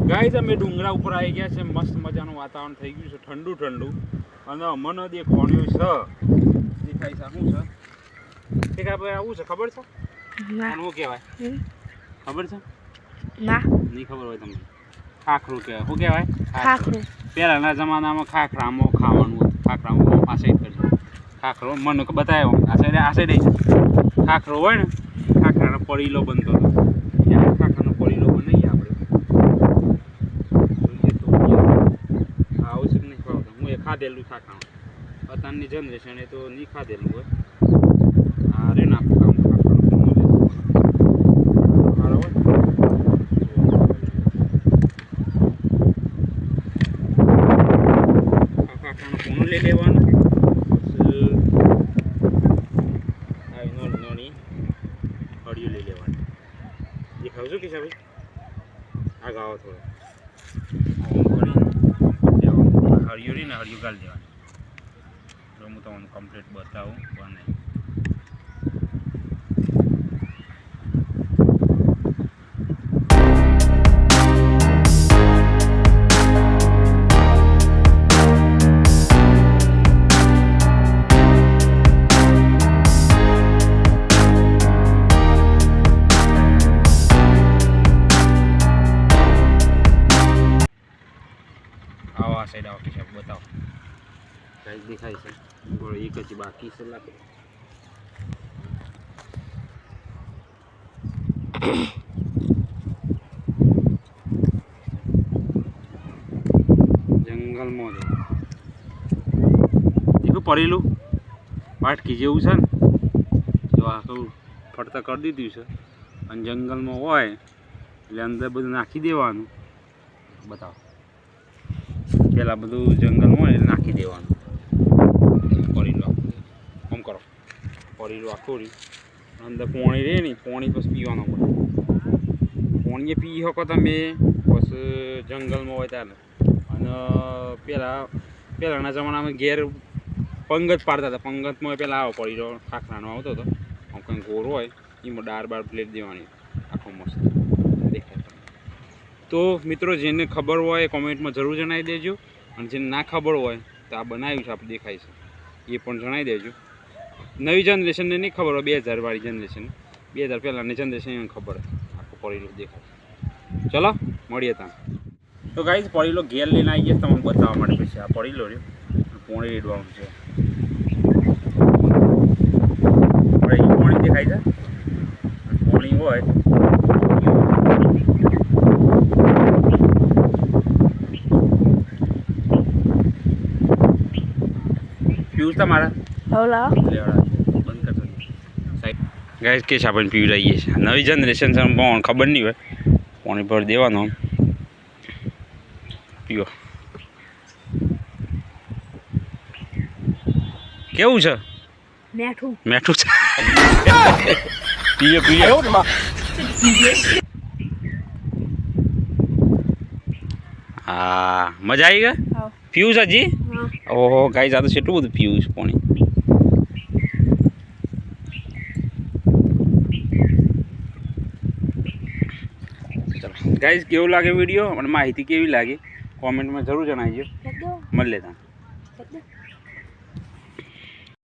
guys અમે ડુંગરા ઉપર આવી ગયા છે, મસ્ત મજાનું વાતાવરણ થઈ ગયું છે, ઠંડુ ઠંડુ, અને અમને દેખાણ્યું છે દેખાય છે શું છે કે ભાઈ આવું છે ખબર છે ના શું કહેવાય ખબર છે ના નહીં ખબર હોય તમને ખાખરું કહેવાય શું કહેવાય ખાખરું પહેલાંના જમાનામાં ખાખરામાં ખાવાનું હતું ખાખરામાં આ સાઈડ કરજો ખાખરો મને બતાવ્યો આ સાઈડ ખાખરો હોય ને ખાખરાનો પડીલો બનતો હતો ત્યાં ખાખરાનો પડીલો બનાવીએ આપણે આવું છે કે નહીં ખાવતું હું એ ખાધેલું ખાખરાનું અત્યારની જનરેશન એ તો નહીં ખાધેલું હોય આ રે નાખું કામ ખાખરાનું લઈ લેવાનું નાની હળિયું લઈ લેવાની દેખાવ છું કે ભાઈ આ ગાવો થોડો હળિયું રહીને હળિયું ગાળી દેવાની તો હું તમને કમ્પ્લીટ બતાવું બને આવા સાઈડ આવો કે સાહેબ બતાવો સાઈડ દેખાય છે બોલો એક જ બાકી છે લાગે જંગલમાં દેખું પડેલું વાટકી જેવું છે ને જો આખું ફરતા કરી દીધું છે અને જંગલમાં હોય એટલે અંદર બધું નાખી દેવાનું બતાવો પેલા બધું જંગલ હોય એટલે નાખી દેવાનું પડીલું આખું આમ કરો પડીલું આખું રહ્યું અંદર પોણી રહે ને પોણી પછી પીવાનું પડે પોણીએ પી શકો તમે પછી જંગલમાં હોય ત્યારે અને પહેલાંના જમાનામાં ઘેર પંગત પાડતા હતા પંગતમાં પહેલાં આવો પડીલો ખાખરાનો આવતો હતો આમ કંઈ ગોળ હોય એમાં દાળ બાર પ્લેટ દેવાની આખો મસ્ત દેખાય તો મિત્રો જેને ખબર હોય કોમેન્ટમાં જરૂર જણાવી દેજો અને જેને ના ખબર હોય તો આ બનાવ્યું છે આપણે દેખાય છે એ પણ જણાવી દેજો નવી જનરેશનને નહીં ખબર હોય 2000 વાળી જનરેશન 2000 પહેલાંની જનરેશન એને ખબર હોય આખું પડેલું દેખાય ચલો મળીએ ત્યાં તો ગાઈસ પડેલો ઘેર લઈને આવી ગયા તમને બતાવવા માટે પછી આ પડેલો રહ્યો પોણી રેડવાનું છે પોણી દેખાય છે પોણી હોય પીવું તમારા બંધ કરતો ગાઈસ કે આપણે પીવડાવીએ છીએ નવી જનરેશન છે પણ ખબર નહીં હોય પાણી ભર દેવાનો પીવો કેવું છે મેઠું મેઠું છે પીએ પીએ હા મજા આવી ગઈ પીવું છે હજી ઓહો ગાઈસ આ તો કેટલું બધું પીવું છે પાણી ચાલો ગાઈસ કેવું લાગે વિડીયો અને માહિતી કેવી લાગી કોમેન્ટમાં જરૂર જણાવજો મળીએ ત્યાં